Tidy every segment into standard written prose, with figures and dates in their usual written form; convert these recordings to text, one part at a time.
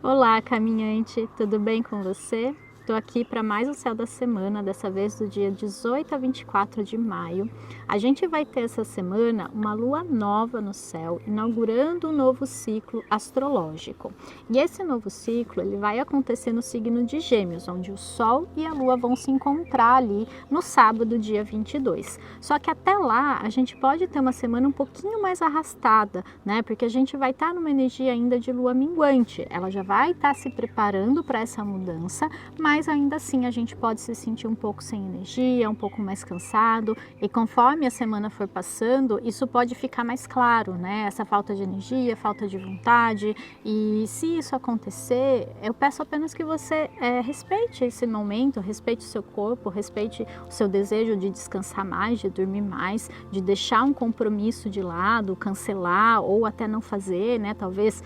Olá, caminhante, tudo bem com você? Estou aqui para mais o Céu da Semana, dessa vez do dia 18 a 24 de maio. A gente vai ter essa semana uma lua nova no céu, inaugurando um novo ciclo astrológico. E esse novo ciclo ele vai acontecer no signo de Gêmeos, onde o Sol e a Lua vão se encontrar ali no sábado, dia 22. Só que até lá a gente pode ter uma semana um pouquinho mais arrastada, né? Porque a gente vai estar numa energia ainda de lua minguante. Ela já vai estar se preparando para essa mudança, mas ainda assim a gente pode se sentir um pouco sem energia, um pouco mais cansado, e conforme a semana for passando, isso pode ficar mais claro, né? Essa falta de energia, falta de vontade. E se isso acontecer, eu peço apenas que você respeite esse momento, respeite o seu corpo, respeite o seu desejo de descansar mais, de dormir mais, de deixar um compromisso de lado, cancelar ou até não fazer, né? Talvez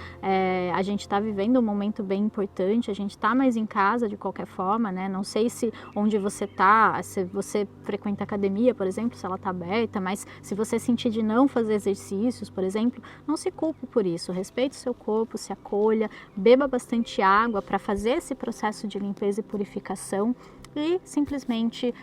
a gente está vivendo um momento bem importante, a gente está mais em casa de qualquer forma, né? Não sei se onde você está, se você frequenta academia, por exemplo, se ela está aberta, mas se você sentir de não fazer exercícios, por exemplo, não se culpe por isso, respeite o seu corpo, se acolha, beba bastante água para fazer esse processo de limpeza e purificação e simplesmente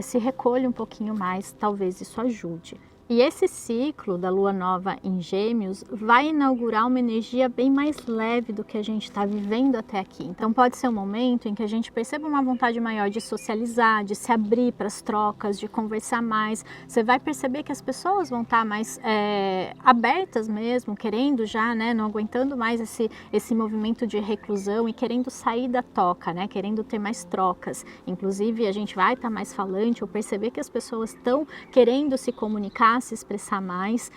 se recolha um pouquinho mais, talvez isso ajude. E esse ciclo da lua nova em Gêmeos vai inaugurar uma energia bem mais leve do que a gente está vivendo até aqui. Então pode ser um momento em que a gente perceba uma vontade maior de socializar, de se abrir para as trocas, de conversar mais. Você vai perceber que as pessoas vão estar mais abertas mesmo, querendo já, né, não aguentando mais esse movimento de reclusão e querendo sair da toca, né, querendo ter mais trocas. Inclusive a gente vai estar mais falante ou perceber que as pessoas estão querendo se comunicar, se expressar mais,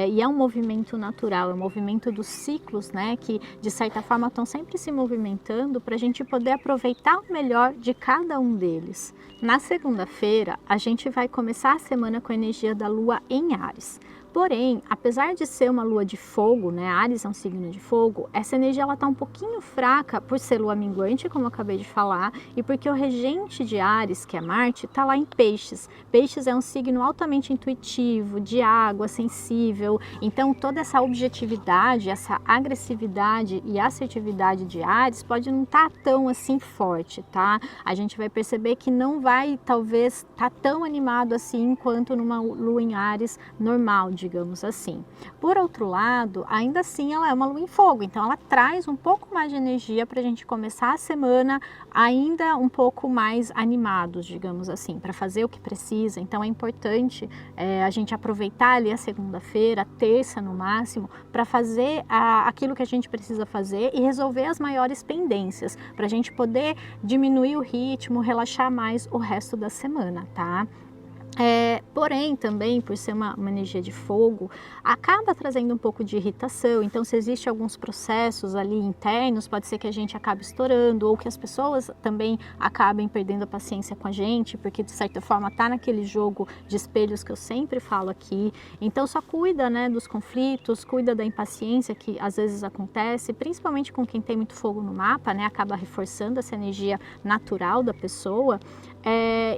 e é um movimento natural, é um movimento dos ciclos, né, que de certa forma estão sempre se movimentando para a gente poder aproveitar o melhor de cada um deles. Na segunda-feira, a gente vai começar a semana com a energia da Lua em Áries. Porém, apesar de ser uma lua de fogo, né, Áries é um signo de fogo, essa energia ela está um pouquinho fraca por ser lua minguante, como eu acabei de falar, e porque o regente de Áries, que é Marte, está lá em Peixes. Peixes é um signo altamente intuitivo, de água, sensível, então toda essa objetividade, essa agressividade e assertividade de Áries pode não estar tão assim forte, tá? A gente vai perceber que não vai, talvez, estar tão animado assim quanto numa lua em Áries normal, digamos assim. Por outro lado, ainda assim ela é uma lua em fogo, então ela traz um pouco mais de energia para a gente começar a semana ainda um pouco mais animados, digamos assim, para fazer o que precisa. Então é importante a gente aproveitar ali a segunda-feira, a terça no máximo, para fazer aquilo que a gente precisa fazer e resolver as maiores pendências, para a gente poder diminuir o ritmo, relaxar mais o resto da semana, tá? Porém, também, por ser uma energia de fogo, acaba trazendo um pouco de irritação. Então, se existem alguns processos ali internos, pode ser que a gente acabe estourando ou que as pessoas também acabem perdendo a paciência com a gente, porque de certa forma está naquele jogo de espelhos que eu sempre falo aqui. Então, só cuida, né, dos conflitos, cuida da impaciência que às vezes acontece, principalmente com quem tem muito fogo no mapa, né, acaba reforçando essa energia natural da pessoa.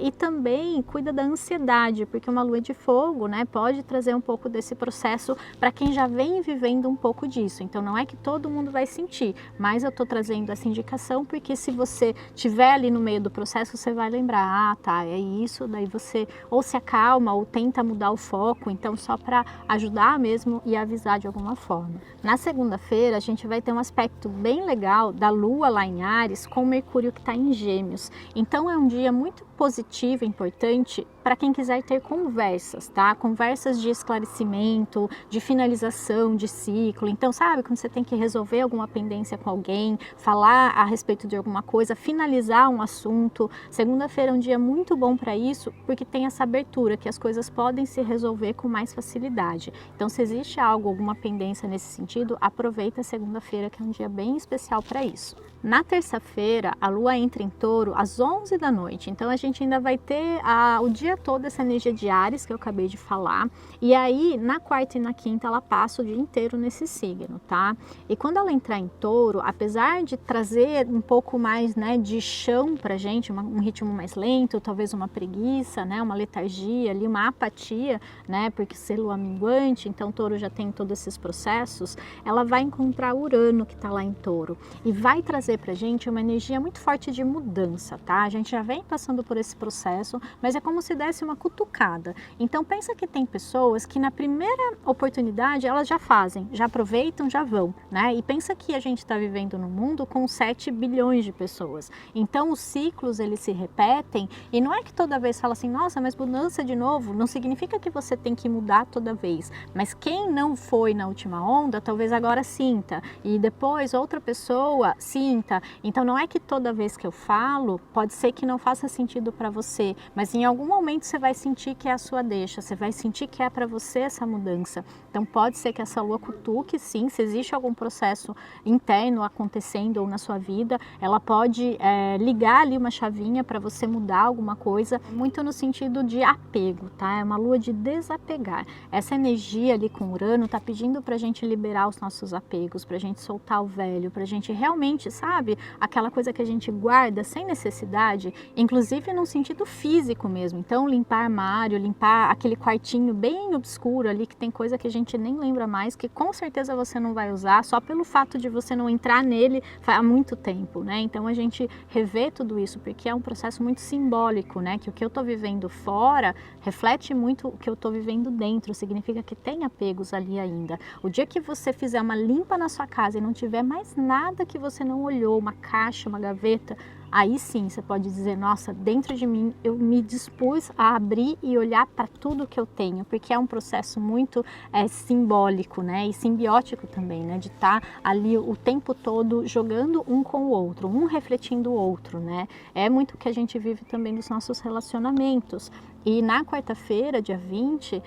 E também cuida da ansiedade, porque uma lua de fogo, né, pode trazer um pouco desse processo para quem já vem vivendo um pouco disso. Então não é que todo mundo vai sentir, mas eu estou trazendo essa indicação porque se você estiver ali no meio do processo, você vai lembrar, ah tá, é isso, daí você ou se acalma ou tenta mudar o foco, então só para ajudar mesmo e avisar de alguma forma. Na segunda-feira a gente vai ter um aspecto bem legal da lua lá em Áries com o Mercúrio que está em Gêmeos, então é um dia muito positivo e importante para quem quiser ter conversas, tá? Conversas de esclarecimento, de finalização de ciclo. Então, sabe, quando você tem que resolver alguma pendência com alguém, falar a respeito de alguma coisa, finalizar um assunto. Segunda-feira é um dia muito bom para isso, porque tem essa abertura, que as coisas podem se resolver com mais facilidade. Então, se existe algo, alguma pendência nesse sentido, aproveita a segunda-feira, que é um dia bem especial para isso. Na terça-feira, a lua entra em Touro às 11 da noite, então a gente ainda vai ter o dia todo essa energia de Áries, que eu acabei de falar, e aí na quarta e na quinta ela passa o dia inteiro nesse signo, tá? E quando ela entrar em Touro, apesar de trazer um pouco mais, né, de chão pra gente, um ritmo mais lento, talvez uma preguiça, né, uma letargia ali, uma apatia, né, porque ser lua minguante, então Touro já tem todos esses processos, ela vai encontrar Urano que tá lá em Touro e vai trazer pra gente uma energia muito forte de mudança, tá? A gente já vem passando por esse processo, mas é como se desse uma cutucada. Então pensa que tem pessoas que na primeira oportunidade elas já fazem, já aproveitam, já vão, né? E pensa que a gente está vivendo num mundo com 7 bilhões de pessoas. Então os ciclos eles se repetem e não é que toda vez fala assim, nossa, mas mudança de novo, não significa que você tem que mudar toda vez. Mas quem não foi na última onda, talvez agora sinta. E depois outra pessoa sinta. Então não é que toda vez que eu falo, pode ser que não faça sentido para você, mas em algum momento você vai sentir que é a sua deixa, você vai sentir que é para você essa mudança. Então pode ser que essa lua cutuque, sim, se existe algum processo interno acontecendo ou na sua vida, ela pode ligar ali uma chavinha para você mudar alguma coisa, muito no sentido de apego, tá? É uma lua de desapegar. Essa energia ali com Urano tá pedindo pra gente liberar os nossos apegos, pra gente soltar o velho, pra gente realmente, sabe, aquela coisa que a gente guarda sem necessidade, inclusive no sentido físico mesmo. Então limpar armário, limpar aquele quartinho bem obscuro ali que tem coisa que a gente nem lembra mais, que com certeza você não vai usar, só pelo fato de você não entrar nele há muito tempo, né? Então a gente revê tudo isso, porque é um processo muito simbólico, né? Que o que eu tô vivendo fora reflete muito o que eu tô vivendo dentro, significa que tem apegos ali ainda. O dia que você fizer uma limpa na sua casa e não tiver mais nada que você não olhou, uma caixa, uma gaveta, aí sim você pode dizer, nossa, dentro de mim eu me dispus a abrir e olhar para tudo que eu tenho, porque é um processo muito simbólico, né, e simbiótico também, né, de estar ali o tempo todo jogando um com o outro, um refletindo o outro, né, é muito o que a gente vive também nos nossos relacionamentos. E na quarta-feira, dia 20,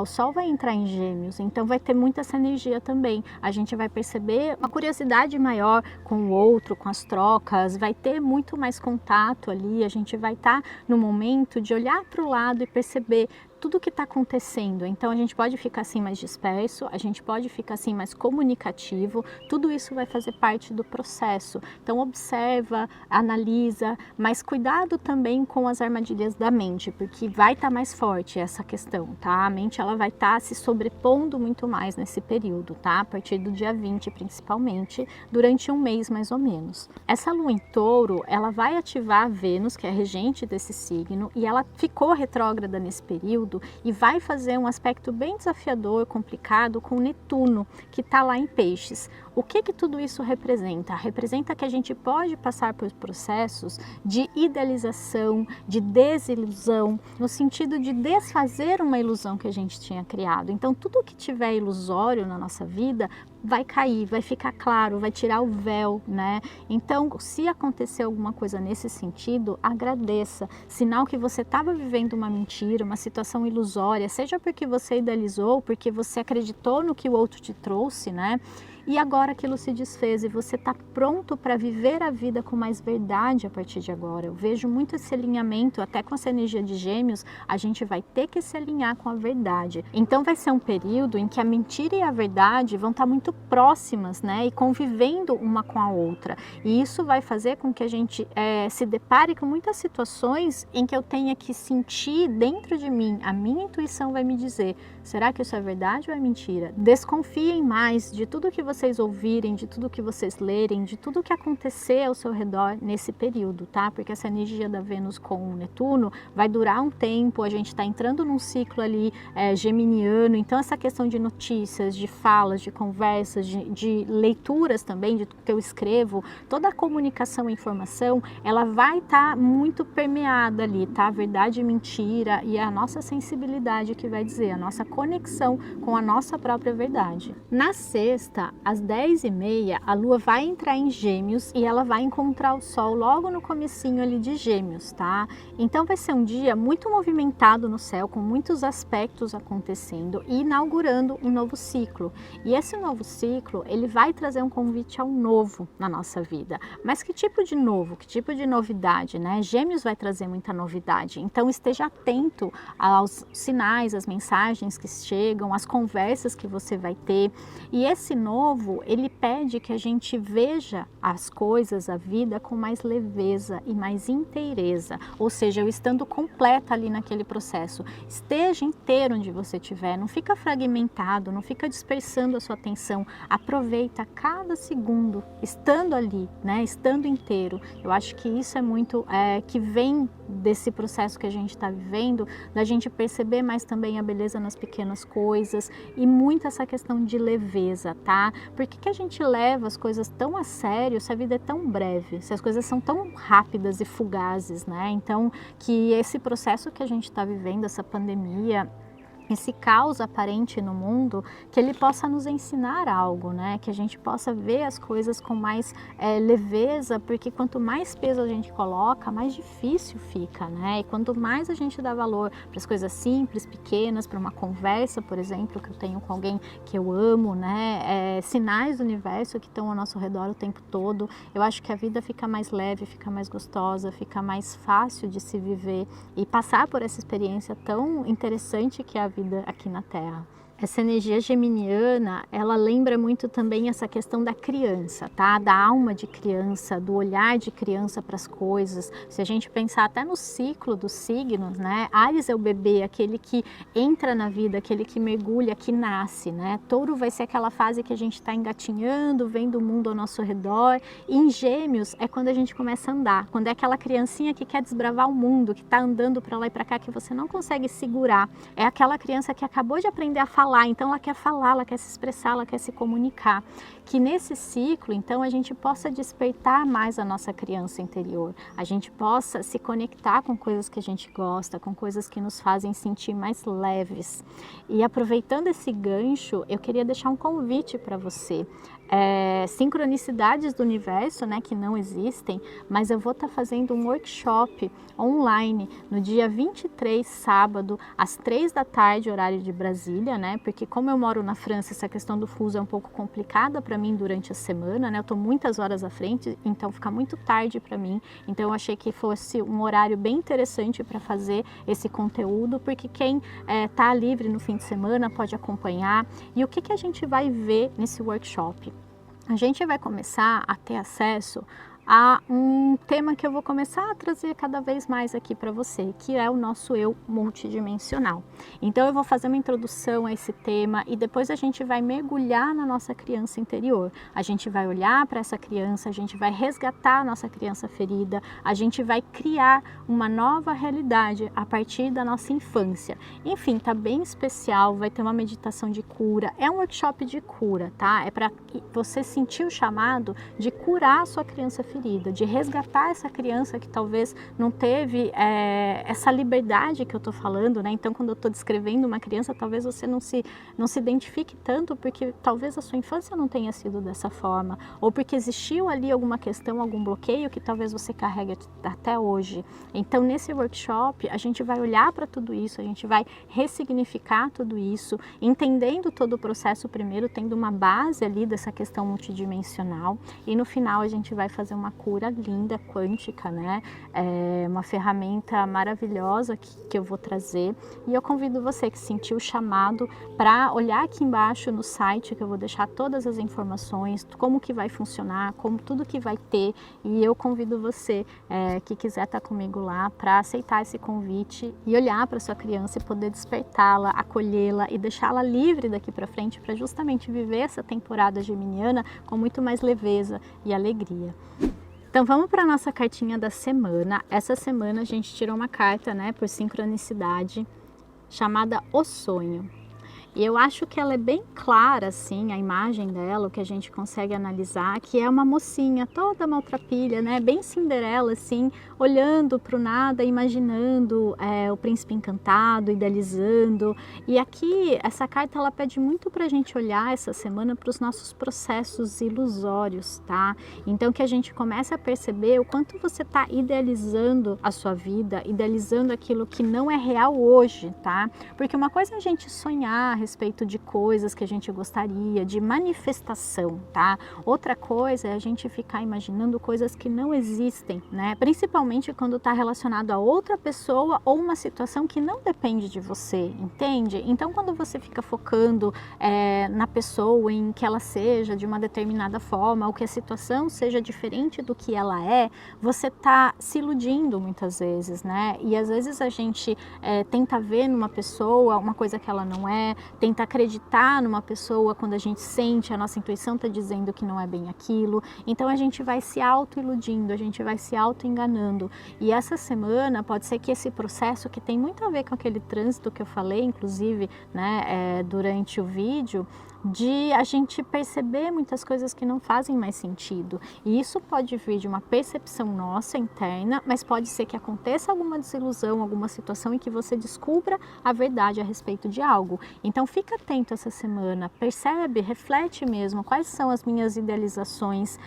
o Sol vai entrar em Gêmeos, então vai ter muita essa energia também. A gente vai perceber uma curiosidade maior com o outro, com as trocas, vai ter muito mais contato ali, a gente vai estar no momento de olhar para o lado e perceber tudo que está acontecendo. Então a gente pode ficar assim mais disperso, a gente pode ficar assim mais comunicativo, tudo isso vai fazer parte do processo. Então observa, analisa, mas cuidado também com as armadilhas da mente, porque vai estar mais forte essa questão, tá? A mente ela vai estar se sobrepondo muito mais nesse período, tá? A partir do dia 20 principalmente, durante um mês mais ou menos. Essa lua em Touro, ela vai ativar a Vênus, que é a regente desse signo, e ela ficou retrógrada nesse período e vai fazer um aspecto bem desafiador, complicado com Netuno, que está lá em Peixes. O que tudo isso representa? Representa que a gente pode passar por processos de idealização, de desilusão, no sentido de desfazer uma ilusão que a gente tinha criado. Então, tudo que tiver ilusório na nossa vida vai cair, vai ficar claro, vai tirar o véu, né? Então, se acontecer alguma coisa nesse sentido, agradeça. Sinal que você estava vivendo uma mentira, uma situação ilusória, seja porque você idealizou, porque você acreditou no que o outro te trouxe, né? E agora aquilo se desfez e você está pronto para viver a vida com mais verdade a partir de agora. Eu vejo muito esse alinhamento, até com essa energia de Gêmeos, a gente vai ter que se alinhar com a verdade. Então vai ser um período em que a mentira e a verdade vão estar muito próximas, né? E convivendo uma com a outra. E isso vai fazer com que a gente se depare com muitas situações em que eu tenha que sentir dentro de mim, a minha intuição vai me dizer, será que isso é verdade ou é mentira? Desconfiem mais de tudo que vocês ouvirem, de tudo que vocês lerem, de tudo que acontecer ao seu redor nesse período, tá? Porque essa energia da Vênus com o Netuno vai durar um tempo, a gente está entrando num ciclo ali geminiano, então essa questão de notícias, de falas, de conversas, de leituras também, de tudo que eu escrevo, toda a comunicação e informação, ela vai estar muito permeada ali, tá? Verdade e mentira, e a nossa sensibilidade sensibilidade que vai dizer, a nossa conexão com a nossa própria verdade. Na sexta, às 10h30, a Lua vai entrar em Gêmeos e ela vai encontrar o Sol logo no comecinho ali de Gêmeos, tá? Então vai ser um dia muito movimentado no céu, com muitos aspectos acontecendo e inaugurando um novo ciclo. E esse novo ciclo, ele vai trazer um convite ao novo na nossa vida. Mas que tipo de novo? Que tipo de novidade, né? Gêmeos vai trazer muita novidade. Então esteja atento aos sinais, às mensagens que chegam, às conversas que você vai ter. E esse novo, ele pede que a gente veja as coisas, a vida com mais leveza e mais inteireza. Ou seja, eu estando completa ali naquele processo. Esteja inteiro onde você estiver, não fica fragmentado, não fica dispersando a sua atenção. Aproveita cada segundo estando ali, né? Estando inteiro. Eu acho que isso é muito que vem desse processo que a gente está vivendo, da gente perceber mais também a beleza nas pequenas coisas e muito essa questão de leveza, tá? Por que a gente leva as coisas tão a sério se a vida é tão breve, se as coisas são tão rápidas e fugazes, né? Então, que esse processo que a gente está vivendo, essa pandemia, esse caos aparente no mundo, que ele possa nos ensinar algo, né? Que a gente possa ver as coisas com mais leveza, porque quanto mais peso a gente coloca, mais difícil fica, né? E quanto mais a gente dá valor para as coisas simples, pequenas, para uma conversa, por exemplo, que eu tenho com alguém que eu amo, né? Sinais do universo que estão ao nosso redor o tempo todo, eu acho que a vida fica mais leve, fica mais gostosa, fica mais fácil de se viver e passar por essa experiência tão interessante que é a vida aqui na Terra. Essa energia geminiana, ela lembra muito também essa questão da criança, tá? Da alma de criança, do olhar de criança para as coisas. Se a gente pensar até no ciclo dos signos, né? Áries é o bebê, aquele que entra na vida, aquele que mergulha, que nasce, né? Touro vai ser aquela fase que a gente está engatinhando, vendo o mundo ao nosso redor. E em Gêmeos é quando a gente começa a andar, quando é aquela criancinha que quer desbravar o mundo, que está andando para lá e para cá, que você não consegue segurar. É aquela criança que acabou de aprender a falar, então ela quer se expressar, ela quer se comunicar. Que nesse ciclo, então, a gente possa despertar mais a nossa criança interior, a gente possa se conectar com coisas que a gente gosta, com coisas que nos fazem sentir mais leves. E aproveitando esse gancho, eu queria deixar um convite para você. Sincronicidades do universo, né, que não existem, mas eu vou estar fazendo um workshop online no dia 23, sábado, às 3 da tarde, horário de Brasília, né, porque como eu moro na França, essa questão do fuso é um pouco complicada para mim durante a semana, né, eu estou muitas horas à frente, então fica muito tarde para mim, então eu achei que fosse um horário bem interessante para fazer esse conteúdo, porque quem está livre no fim de semana pode acompanhar. E o que a gente vai ver nesse workshop? A gente vai começar a ter acesso a um tema que eu vou começar a trazer cada vez mais aqui para você, que é o nosso eu multidimensional. Então eu vou fazer uma introdução a esse tema e depois a gente vai mergulhar na nossa criança interior. A gente vai olhar para essa criança, a gente vai resgatar a nossa criança ferida, a gente vai criar uma nova realidade a partir da nossa infância. Enfim, tá bem especial, vai ter uma meditação de cura, é um workshop de cura, tá? É para você sentir o chamado de curar a sua criança ferida, de resgatar essa criança que talvez não teve essa liberdade que eu estou falando, né? Então, quando eu estou descrevendo uma criança, talvez você não se identifique tanto, porque talvez a sua infância não tenha sido dessa forma, ou porque existiu ali alguma questão, algum bloqueio que talvez você carregue até hoje. Então, nesse workshop, a gente vai olhar para tudo isso, a gente vai ressignificar tudo isso, entendendo todo o processo primeiro, tendo uma base ali dessa questão multidimensional, e no final a gente vai fazer uma cura linda, quântica, né? Uma ferramenta maravilhosa que eu vou trazer. E eu convido você que sentiu o chamado para olhar aqui embaixo no site, que eu vou deixar todas as informações, como que vai funcionar, como tudo que vai ter. E eu convido você que quiser estar comigo lá para aceitar esse convite e olhar para sua criança e poder despertá-la, acolhê-la e deixá-la livre daqui para frente para justamente viver essa temporada geminiana com muito mais leveza e alegria. Então vamos para a nossa cartinha da semana. Essa semana a gente tirou uma carta, né, por sincronicidade, chamada O Sonho. E eu acho que ela é bem clara, assim, a imagem dela, o que a gente consegue analisar, que é uma mocinha toda maltrapilha, né? Bem Cinderela, assim, olhando para o nada, imaginando o príncipe encantado, idealizando. E aqui, essa carta, ela pede muito para a gente olhar essa semana para os nossos processos ilusórios, tá? Então, que a gente comece a perceber o quanto você está idealizando a sua vida, idealizando aquilo que não é real hoje, tá? Porque uma coisa é a gente sonhar a respeito de coisas que a gente gostaria, de manifestação, tá? Outra coisa é a gente ficar imaginando coisas que não existem, né? Principalmente quando está relacionado a outra pessoa ou uma situação que não depende de você, entende? Então, quando você fica focando na pessoa, em que ela seja de uma determinada forma, ou que a situação seja diferente do que ela é, você está se iludindo muitas vezes, né? E às vezes a gente tenta ver numa pessoa uma coisa que ela não é, tenta acreditar numa pessoa quando a gente sente, a nossa intuição está dizendo que não é bem aquilo. Então a gente vai se auto-iludindo, a gente vai se auto-enganando. E essa semana pode ser que esse processo, que tem muito a ver com aquele trânsito que eu falei, inclusive, né, durante o vídeo, de a gente perceber muitas coisas que não fazem mais sentido. E isso pode vir de uma percepção nossa interna, mas pode ser que aconteça alguma desilusão, alguma situação em que você descubra a verdade a respeito de algo. Então fica atento essa semana, percebe, reflete mesmo quais são as minhas idealizações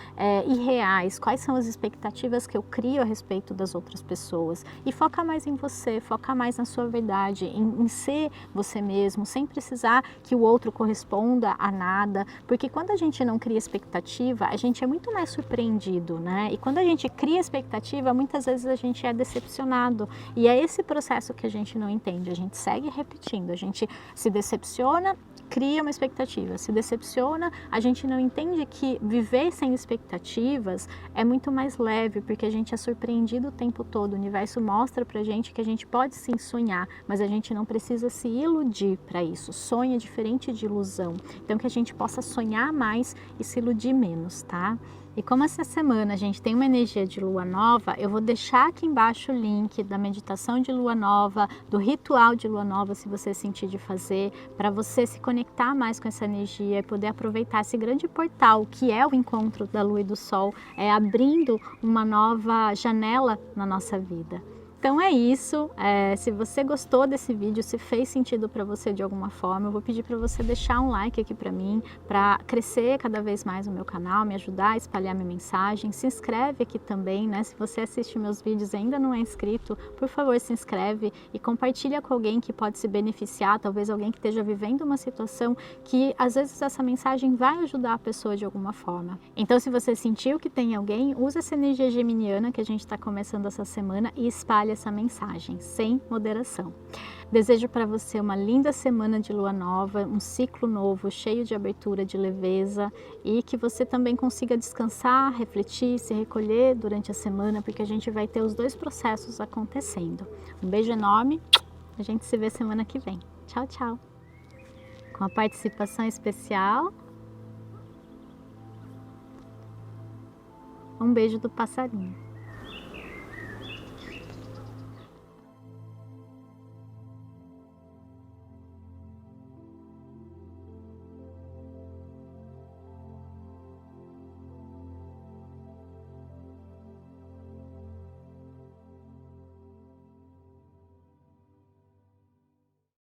irreais, quais são as expectativas que eu crio a respeito das outras pessoas. E foca mais em você, foca mais na sua verdade, em ser você mesmo, sem precisar que o outro corresponda a nada, porque quando a gente não cria expectativa, a gente é muito mais surpreendido, né? E quando a gente cria expectativa, muitas vezes a gente é decepcionado, e é esse processo que a gente não entende, a gente segue repetindo, a gente se decepciona, cria uma expectativa, se decepciona, a gente não entende que viver sem expectativas é muito mais leve, porque a gente é surpreendido o tempo todo, o universo mostra pra gente que a gente pode sim sonhar, mas a gente não precisa se iludir para isso. Sonho é diferente de ilusão, então que a gente possa sonhar mais e se iludir menos, tá? E como essa semana a gente tem uma energia de lua nova, eu vou deixar aqui embaixo o link da meditação de lua nova, do ritual de lua nova, se você sentir de fazer, para você se conectar mais com essa energia e poder aproveitar esse grande portal que é o encontro da lua e do sol, abrindo uma nova janela na nossa vida. Então é isso, se você gostou desse vídeo, se fez sentido para você de alguma forma, eu vou pedir para você deixar um like aqui para mim, para crescer cada vez mais o meu canal, me ajudar a espalhar minha mensagem. Se inscreve aqui também, né? Se você assiste meus vídeos e ainda não é inscrito, por favor se inscreve e compartilha com alguém que pode se beneficiar, talvez alguém que esteja vivendo uma situação que às vezes essa mensagem vai ajudar a pessoa de alguma forma. Então se você sentiu que tem alguém, usa essa energia geminiana que a gente está começando essa semana e espalha essa mensagem, sem moderação. Desejo para você uma linda semana de lua nova, um ciclo novo, cheio de abertura, de leveza, e que você também consiga descansar, refletir, se recolher durante a semana, porque a gente vai ter os dois processos acontecendo. Um beijo enorme, a gente se vê semana que vem. Tchau, tchau! Com a participação especial, um beijo do passarinho.